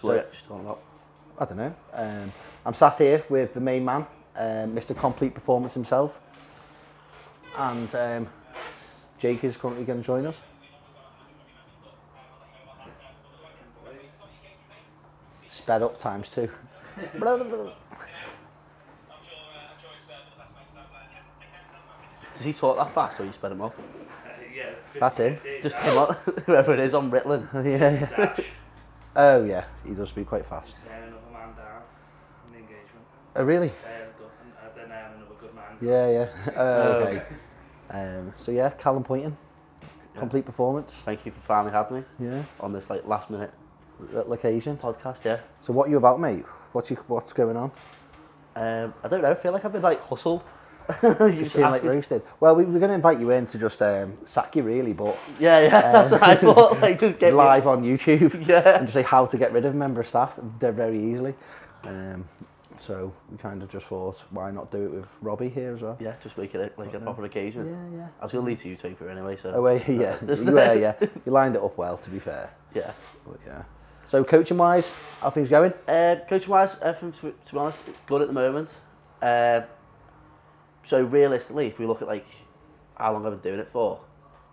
So what are you actually talking about? I don't know. I'm sat here with the main man, Mr. Complete Performance himself, and Jake is currently going to join us. Sped up times 2. Does he talk that fast or you sped him up? Yeah, That's him. Just him on, whoever it is on Ritalin. Yeah. Oh yeah, he does speak quite fast. another man down in the engagement. Oh really? I said another good man. Yeah. Okay. So yeah, Callum Poynton, Complete Performance. Thank you for finally having me Yeah. on this like last minute Little occasion. podcast, yeah. So what are you about, mate? What's going on? I don't know, I feel like I've been like hustled. Just feeling like roasted. Well, we were going to invite you in to just sack you really, but Yeah, that's what I thought. Like, just get live on YouTube. Yeah. And just say how to get rid of a member of staff very easily. So we kind of just thought, why not do it with Robbie here as well? Yeah, just make it like a proper occasion. Yeah. I was going to lead to Utopia anyway, so... Oh, yeah. You lined it up well, to be fair. Yeah. But yeah. So coaching-wise, how things going? Coaching-wise, everything, to be honest, it's good at the moment. So realistically, if we look at like how long I've been doing it for,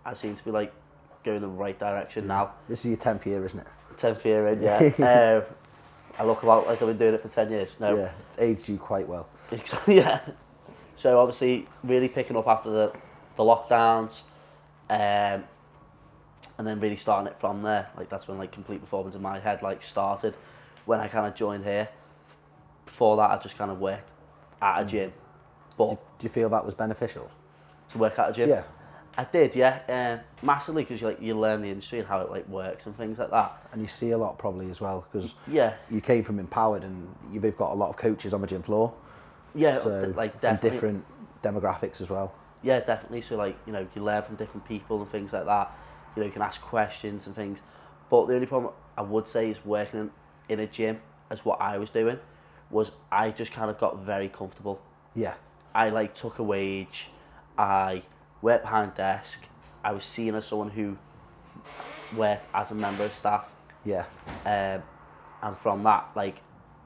I seem to be like going the right direction now. This is your 10th year, isn't it? 10th year in, yeah. I look about like I've been doing it for 10 years. No. Yeah, it's aged you quite well. Yeah. So obviously, really picking up after the lockdowns, and then really starting it from there. Like that's when like Complete Performance in my head like started when I kind of joined here. Before that, I just kind of worked at a gym. But Do you feel that was beneficial? to work at a gym? Yeah. I did, yeah, massively, because you learn the industry and how it like works and things like that. And you see a lot probably as well, because Yeah, you came from Empowered and you've got a lot of coaches on the gym floor. yeah, So like from definitely. different demographics as well. Yeah, definitely. So like you learn from different people and things like that. You can ask questions and things. But the only problem I would say is working in a gym, as what I was doing, was I just kind of got very comfortable. Yeah. I like took a wage, I worked behind desk, I was seen as someone who worked as a member of staff, Yeah. and from that, like,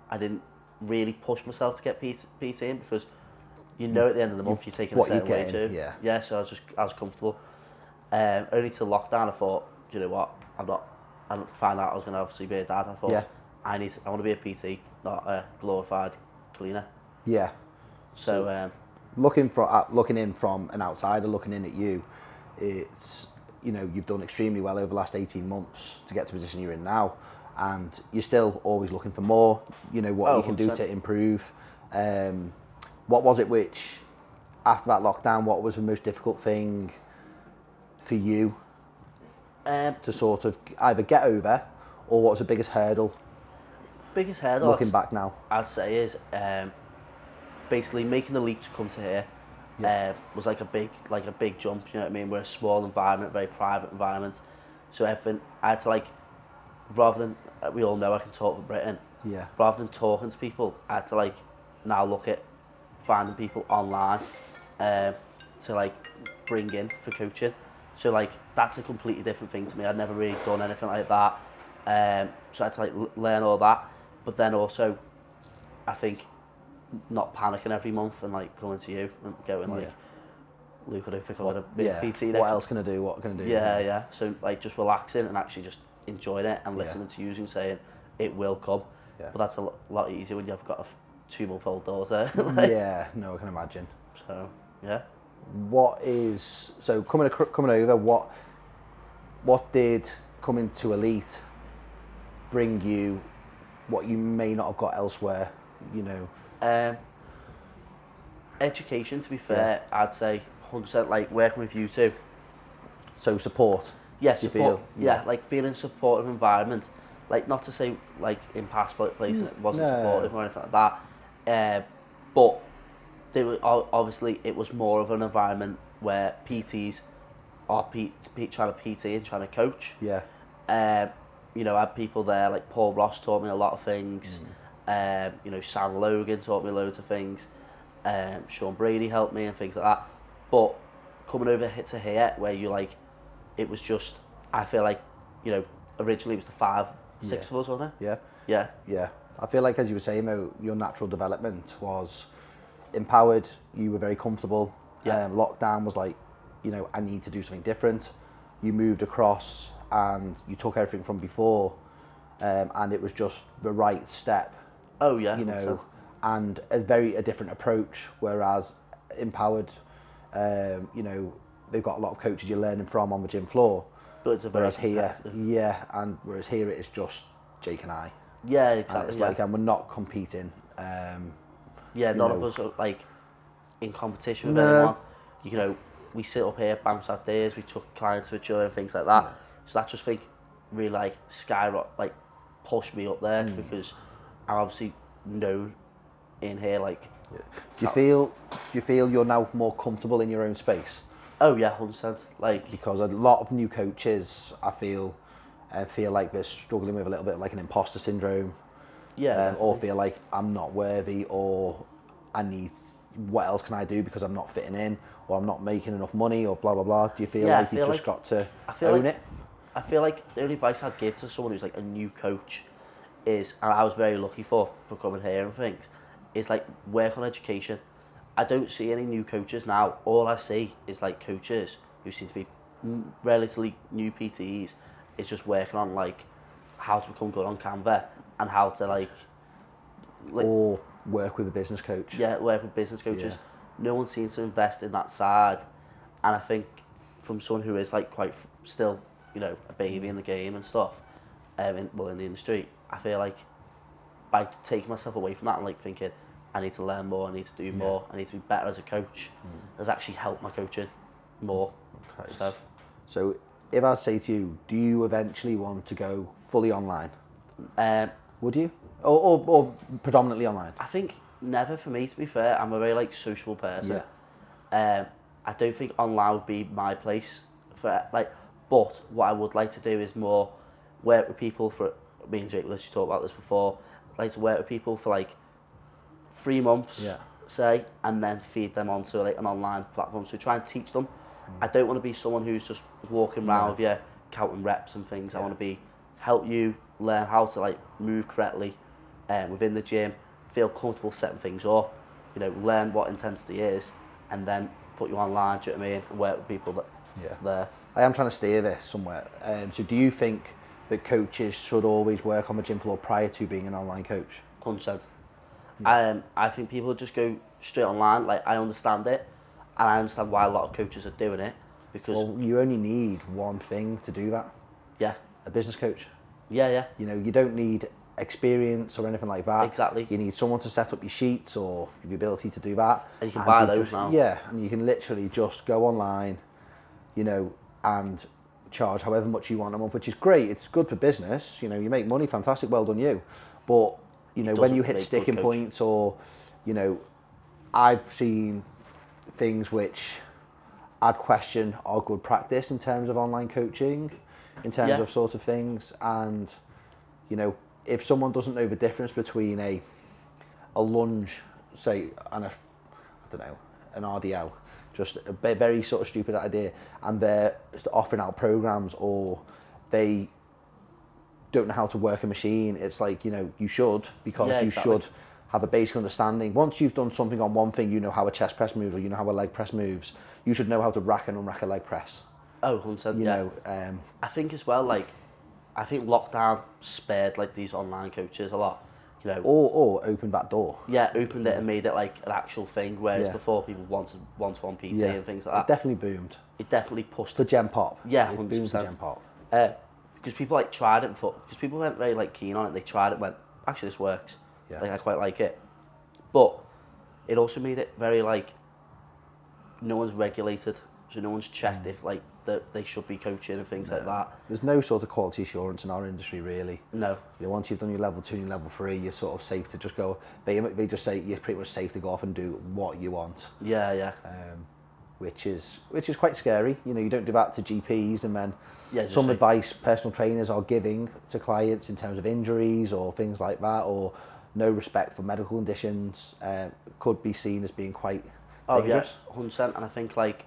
I didn't really push myself to get PT in because at the end of the month you're taking a what you're certain way getting, too. yeah. Yeah, so I was comfortable. Only till lockdown I thought, do you know what, I found out I was going to obviously be a dad. I thought, Yeah. I want to be a PT, not a glorified cleaner. Yeah. So Looking in from an outsider, looking in at you, it's, you've done extremely well over the last 18 months to get to the position you're in now, and you're still always looking for more, what you can do 100%. to improve. What was it which, after that lockdown, what was the most difficult thing for you to sort of either get over, or what was the biggest hurdle biggest hurdle looking back now? I'd say is basically making the leap to come to here. Was like a big jump, you know what I mean? We're a small environment, very private environment. So everything, I had to like, rather than, we all know I can talk for Britain, Yeah. rather than talking to people, I had to like now look at finding people online to like bring in for coaching. So like that's a completely different thing to me. I'd never really done anything like that. So I had to like learn all that. But then also, I think not panicking every month and like coming to you and going like, Luke, I don't think I would have been PT next. What else can I do? What can I do? Yeah. So like just relaxing and actually just enjoying it and listening to you and saying it will come. Yeah. But that's a lot easier when you've got a 2-month-old daughter. Yeah, no, I can imagine. So yeah. Coming over, what did coming to Elite bring you, what you may not have got elsewhere, Education, to be fair, I'd say 100%, like working with you two. So support. Yeah, you support. feel? Yeah, like being in a supportive environment. Like not to say like in past places it wasn't supportive or anything like that. But they were obviously it was more of an environment where PTs are trying to PT and trying to coach. Yeah. I had people there like Paul Ross taught me a lot of things. Sam Logan taught me loads of things. Sean Brady helped me and things like that. But coming over to here where you like, it was just, I feel like, originally it was the 6 of us, wasn't it? Yeah. Yeah. Yeah. I feel like, as you were saying, though, your natural development was empowered. You were very comfortable. Yeah. Lockdown was like, you know, I need to do something different. You moved across and you took everything from before, and it was just the right step. Oh yeah. You 100%. know, and a different approach. Whereas empowered, you know, they've got a lot of coaches you're learning from on the gym floor. But it's a very Whereas here, competitive. whereas here it is just Jake and I. Yeah, And exactly. it's Yeah. like, and we're not competing. Yeah, you none know. of us are like in competition with No. anyone. You know, we sit up here, bounce ideas, we took clients with each other and things like that. Yeah. So that just think really like skyrocket, like pushed me up there Mm. because I'm obviously known in here. Like, Do you feel you're now more comfortable in your own space? oh yeah, 100%. Like, Because a lot of new coaches, I feel like they're struggling with a little bit of like an imposter syndrome, yeah, or feel like I'm not worthy, or I need, what else can I do because I'm not fitting in, or I'm not making enough money, or blah blah blah. Do you feel Yeah, I like you've feel just like- got to I feel own like it? I feel like the only advice I'd give to someone who's like a new coach is, and I was very lucky for coming here and things, is like work on education. I don't see any new coaches now. All I see is like coaches who seem to be relatively new PTEs. It's just working on like how to become good on Canva and how to like Or work with a business coach? yeah, work with business coaches. Yeah. No one seems to invest in that side, and I think from someone who is like quite still, you know, a baby in the game and stuff, in the industry, I feel like by taking myself away from that and like thinking I need to learn more, I need to do more, I need to be better as a coach, has actually helped my coaching more. Okay. So So if I say to you, do you eventually want to go fully online? would you? Or predominantly online? I think never for me, to be fair. I'm a very like social person. I don't think online would be my place for like, but what I would like to do is more work with people for, me and Jake literally talked about this before, like to work with people for like 3 months, say, and then feed them onto like an online platform. So try and teach them. I don't want to be someone who's just walking around with you, counting reps and things. I want to be, help you learn how to like move correctly within the gym, feel comfortable setting things up, you know, learn what intensity is, and then put you online, do you know what I mean, and work with people that there. I am trying to steer this somewhere. So do you think that coaches should always work on the gym floor prior to being an online coach? 100%. I think people just go straight online. Like, I understand it, and I understand why a lot of coaches are doing it, because Well, you only need one thing to do that. yeah, A business coach. yeah, You know, you don't need experience or anything like that. Exactly. You need someone to set up your sheets or the ability to do that. And you can buy those just, now. Yeah, and you can literally just go online, you know, and charge however much you want a month, which is great. It's good for business. You know, you make money, fantastic, well done you. But, you know, when doesn't you hit make sticking good coach. points, or, you know, I've seen things which I'd question are good practice in terms of online coaching, in terms of sort of things. And, you know, if someone doesn't know the difference between a lunge, say, and a, I don't know, an RDL, just a very sort of stupid idea, and they're offering out programs, or they don't know how to work a machine, it's like, you know, you should, because you should have a basic understanding. Once you've done something on one thing, you know how a chest press moves, or you know how a leg press moves, you should know how to rack and unrack a leg press. Oh, 100%, You yeah. know, I think as well, like, I think lockdown spared like these online coaches a lot, you know. or open back door. Yeah, opened it and made it like an actual thing, whereas Yeah. before people wanted one-to-one PT and things like It that. definitely boomed. It definitely pushed For Gen Pop. Yeah, It 100%. boomed for Gen Pop. Because people like tried it before, because people weren't very like keen on it. They tried it and went, actually this works. Yeah. Like, I quite like it. But it also made it very like, no one's regulated, so no one's checked if like they should be coaching and things like that. There's no sort of quality assurance in our industry, really. No. You know, once you've done your level 2 and your level 3, you're sort of safe to just go. They just say you're pretty much safe to go off and do what you want. Yeah, yeah. Which is quite scary. You know, you don't do that to GPs, and then Yeah, some like, advice personal trainers are giving to clients in terms of injuries or things like that, or no respect for medical conditions, could be seen as being quite dangerous. Oh yeah, 100%. And I think like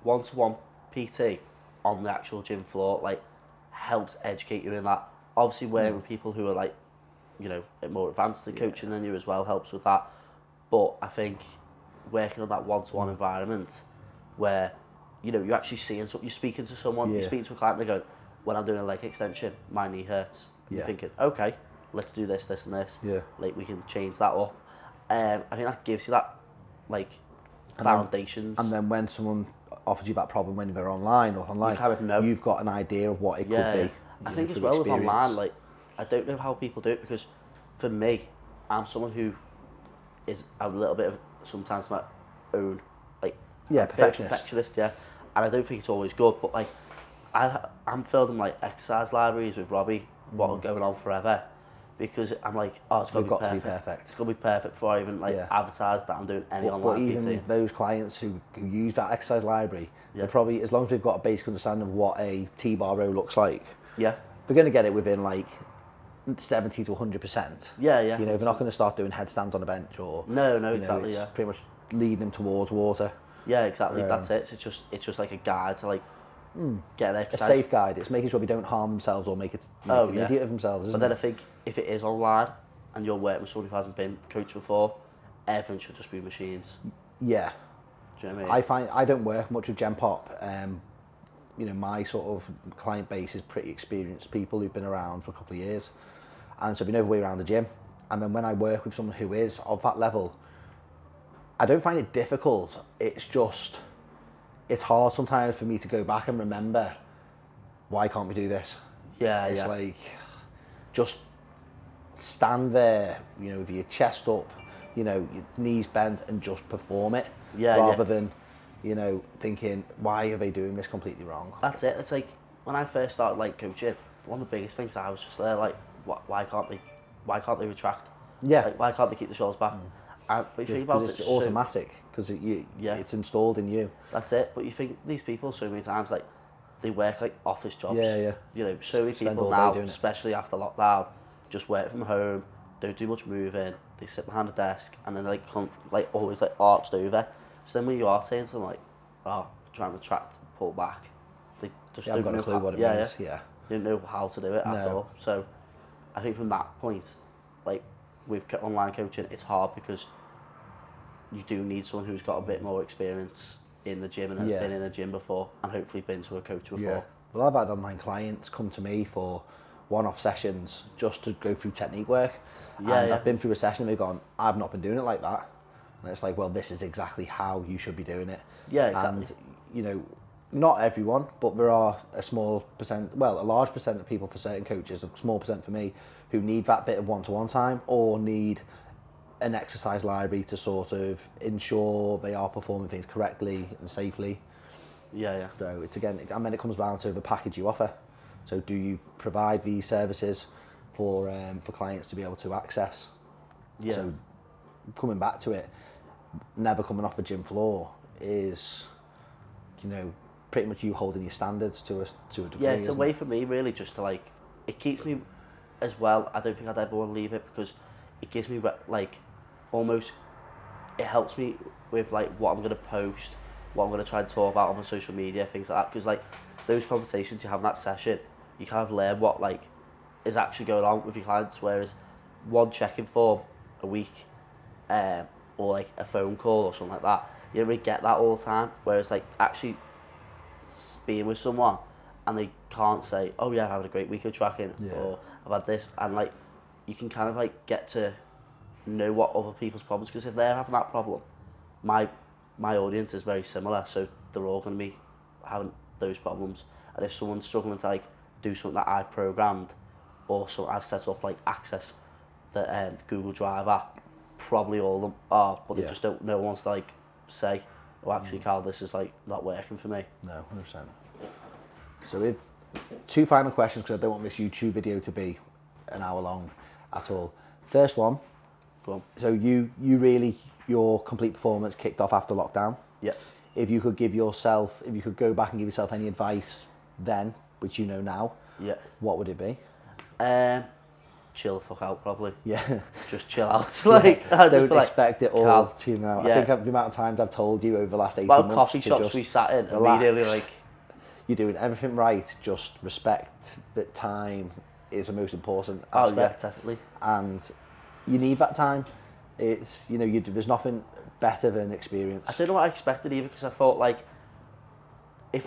one-to-one PT on the actual gym floor like helps educate you in that obviously working with people who are like, you know, more advanced in coaching than you as well helps with that. But I think working on that one-to-one environment where, you know, you're actually seeing something, you're speaking to someone, you're speaking to a client, and they go, when I'm doing a leg extension, my knee hurts. You're thinking, okay, let's do this, this and this. Yeah. Like, we can change that up. I think that gives you that, like, foundations. And then when someone offers you that problem when they're online or offline, you kind of know. You've got an idea of what it could be. I think as well with online, like, I don't know how people do it, because for me, I'm someone who is a little bit of, sometimes my own, like, perfectionist, yeah. And I don't think it's always good, but like, I'm building like exercise libraries with Robbie, what are going on forever, because I'm like, oh, it's got to be perfect. It's got to be perfect before I even like advertise that I'm doing any online PT. But even those clients who use that exercise library, they're probably, as long as they've got a basic understanding of what a T-bar row looks like, they're going to get it within like 70 to 100%. Yeah. You know, they're not going to start doing headstands on a bench or no, exactly. It's pretty much leading them towards water. Yeah, exactly. That's it. It's just like a guide to like get an exercise. A safe guide. It's making sure they don't harm themselves or make an idiot of themselves, isn't it? But then I think if it is online and you're working with someone who hasn't been coached before, everything should just be machines. Yeah. Do you know what I mean? I find I don't work much with Gen Pop. You know, my sort of client base is pretty experienced people who've been around for a couple of years, and so they know the way around the gym. And then when I work with someone who is of that level, I don't find it difficult. It's just, it's hard sometimes for me to go back and remember, why can't we do this? It's like, just stand there, you know, with your chest up, you know, your knees bent, and just perform it, rather than, you know, thinking, why are they doing this completely wrong? That's it. It's like, when I first started like coaching, one of the biggest things I was just there like, why can't they retract? Yeah. Like, why can't they keep the shoulders back? But you think about it's automatic, because it's installed in you. That's it. But you think these people so many times, like, they work like office jobs. Yeah. You know, so many people now, especially after lockdown, just work from home, don't do much moving, they sit behind a desk, and then like always like arched over. So then when you are saying something like, oh, trying to retract, pull back, they just don't got know a clue what it means. They don't know how to do it at all. So I think from that point, like with online coaching, it's hard because you do need someone who's got a bit more experience in the gym and has been in a gym before, and hopefully been to a coach before. Yeah. Well, I've had online clients come to me for one-off sessions just to go through technique work. I've been through a session and they've gone, I've not been doing it like that. And it's like, well, this is exactly how you should be doing it. Yeah, exactly. And, you know, not everyone, but there are a small percent, well, a large percent of people for certain coaches, a small percent for me, who need that bit of one-to-one time or need an exercise library to sort of ensure they are performing things correctly and safely. So it's again, I mean, it comes down to the package you offer. So do you provide these services for clients to be able to access? So coming back to it, never coming off the gym floor is, you know, pretty much you holding your standards to a degree. Yeah, it's a way for me really just to like, it keeps me as well. I don't think I'd ever want to leave it because it gives me like almost, it helps me with like what I'm going to post, what I'm going to try and talk about on my social media, things like that. Because like those conversations you have in that session, you kind of learn what like is actually going on with your clients. Whereas one check-in form a week, or like a phone call or something like that, you don't really get that all the time. Whereas like actually being with someone and they can't say, oh yeah, I've had a great week of tracking, or I've had this, and like you can kind of like get to know what other people's problems, because if they're having that problem, my audience is very similar, so they're all going to be having those problems. And if someone's struggling to like do something that I've programmed, or so I've set up like access the Google Drive app, probably all of them are, but they just don't. No one wants to like say, oh actually, Cal, this is like not working for me. No, 100%. So we've two final questions, because I don't want this YouTube video to be an hour long at all. First one. Go on. So you really, your complete performance kicked off after lockdown. Yeah. If you could go back and give yourself any advice then, which you know now, what would it be? Chill the fuck out, probably. Yeah. Just chill out. Like, don't expect it all Cal, to, you know. Yeah. I think the amount of times I've told you over the last 18 months coffee to shops just we sat in, relax. immediately like, You're doing everything right, just respect the time, is the most important Oh yeah, aspect. definitely. And you need that time. It's, you know, there's nothing better than experience. I don't know what I expected either, because I thought like if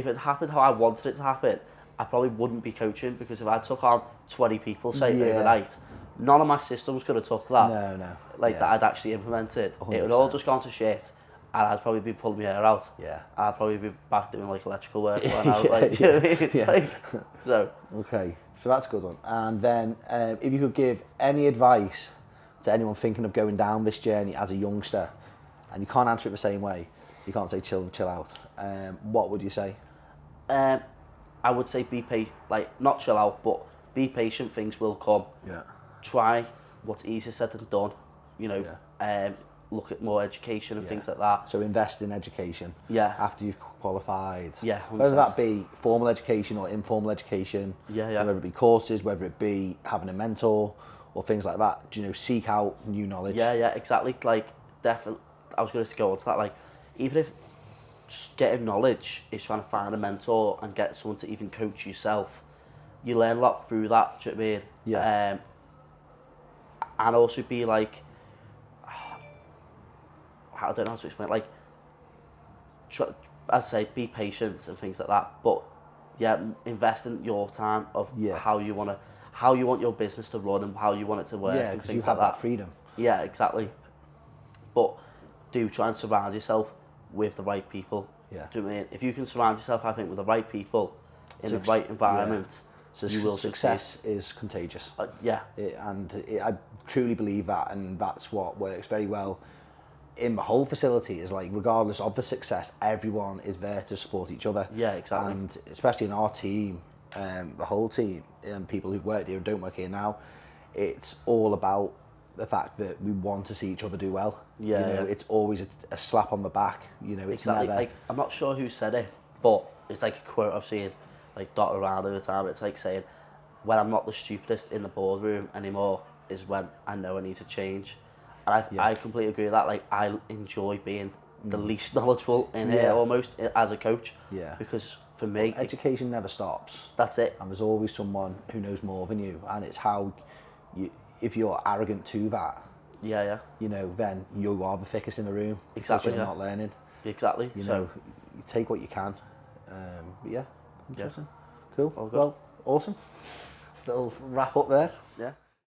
it happened how I wanted it to happen, I probably wouldn't be coaching, because if I took on 20 people, say, Yeah. overnight, none of my systems could have took that. No. Like Yeah. that I'd actually implemented. It would 100%. all just gone to shit, and I'd probably be pulling my hair out. Yeah. I'd probably be back doing like electrical work when I was Yeah, like, do you know what I mean? yeah. Like, so Okay, so that's a good one. And then if you could give any advice to anyone thinking of going down this journey as a youngster, and you can't answer it the same way, you can't say chill out, what would you say? I would say like not chill out, but be patient. Things will come. Yeah. Try what's easier said than done. You know, Yeah. look at more education and Yeah. things like that. So invest in education. Yeah. After you've qualified. Yeah, 100%. Whether that be formal education or informal education. Yeah, yeah. Whether it be courses, whether it be having a mentor or things like that. You know, seek out new knowledge. Yeah, exactly. Like, definitely, I was going to go on to that. Like, even if just getting knowledge is trying to find a mentor and get someone to even coach yourself, you learn a lot through that. Do you know what I mean? Yeah. And also be like, I don't know how to explain it. Like, as I say, be patient and things like that. But yeah, invest in your time of Yeah. how you want your business to run and how you want it to work. Yeah, and because you things have like that freedom. Yeah, exactly. But do try and surround yourself with the right people. Yeah. Do you know what I mean? If you can surround yourself, I think, with the right people in the Suc- right environment, So you will success is contagious. yeah, I truly believe that, and that's what works very well in the whole facility. Is like, regardless of the success, everyone is there to support each other. Yeah, exactly. And especially in our team, the whole team, and people who've worked here and don't work here now, it's all about the fact that we want to see each other do well. Yeah, you know, yeah. it's always a slap on the back. You know, it's exactly. never. Like, I'm not sure who said it, but it's like a quote I've seen, like, dotted around all the time. It's like saying, when I'm not the stupidest in the boardroom anymore is when I know I need to change. And I completely agree with that. Like, I enjoy being the least knowledgeable in here, almost, as a coach. Yeah. Because for me, Education never stops. that's it. And there's always someone who knows more than you, and it's how you, if you're arrogant to that, Yeah, you know, then you are the thickest in the room. Exactly, because you're yeah. not learning. exactly. You So, know, you take what you can. But yeah, interesting. Cool. All good. Well, awesome. Little wrap up there. yeah.